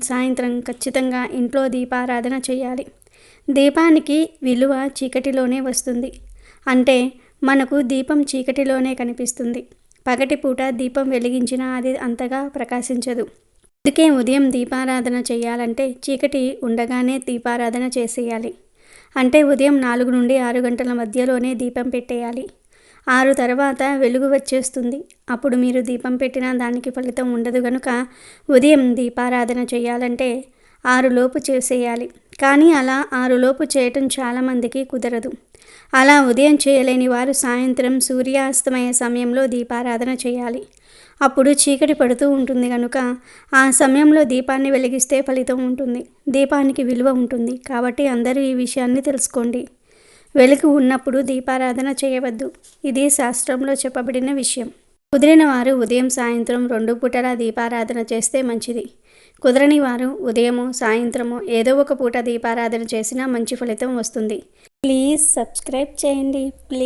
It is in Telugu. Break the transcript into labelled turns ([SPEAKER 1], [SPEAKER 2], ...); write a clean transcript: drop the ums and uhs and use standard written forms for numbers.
[SPEAKER 1] సాయంత్రం ఖచ్చితంగా ఇంట్లో దీపారాధన చేయాలి. దీపానికి విలువ చీకటిలోనే వస్తుంది. అంటే మనకు దీపం చీకటిలోనే కనిపిస్తుంది. పగటిపూట దీపం వెలిగించినా అది అంతగా ప్రకాశించదు. అందుకే ఉదయం దీపారాధన చేయాలంటే చీకటి ఉండగానే దీపారాధన చేసేయాలి. అంటే ఉదయం 4 నుండి 6 గంటల మధ్యలోనే దీపం పెట్టేయాలి. 6 తర్వాత వెలుగు వచ్చేస్తుంది. అప్పుడు మీరు దీపం పెట్టినా దానికి ఫలితం ఉండదు గనుక ఉదయం దీపారాధన చేయాలంటే 6 లోపు చేసేయాలి. కానీ అలా 6 లోపు చేయటం చాలామందికి కుదరదు. అలా ఉదయం చేయలేని వారు సాయంత్రం సూర్యాస్తమయ సమయంలో దీపారాధన చేయాలి. అప్పుడు చీకటి పడుతూ ఉంటుంది కనుక ఆ సమయంలో దీపాన్ని వెలిగిస్తే ఫలితం ఉంటుంది. దీపానికి విలువ ఉంటుంది. కాబట్టి అందరూ ఈ విషయాన్ని తెలుసుకోండి. వెలుగు ఉన్నప్పుడు దీపారాధన చేయవద్దు. ఇది శాస్త్రంలో చెప్పబడిన విషయం. కుదిరిన వారు ఉదయం సాయంత్రం 2 పూటలా దీపారాధన చేస్తే మంచిది. కుదరని వారు ఉదయమో సాయంత్రమో ఏదో ఒక పూట దీపారాధన చేసినా మంచి ఫలితం వస్తుంది. ప్లీజ్ సబ్స్క్రైబ్ చేయండి.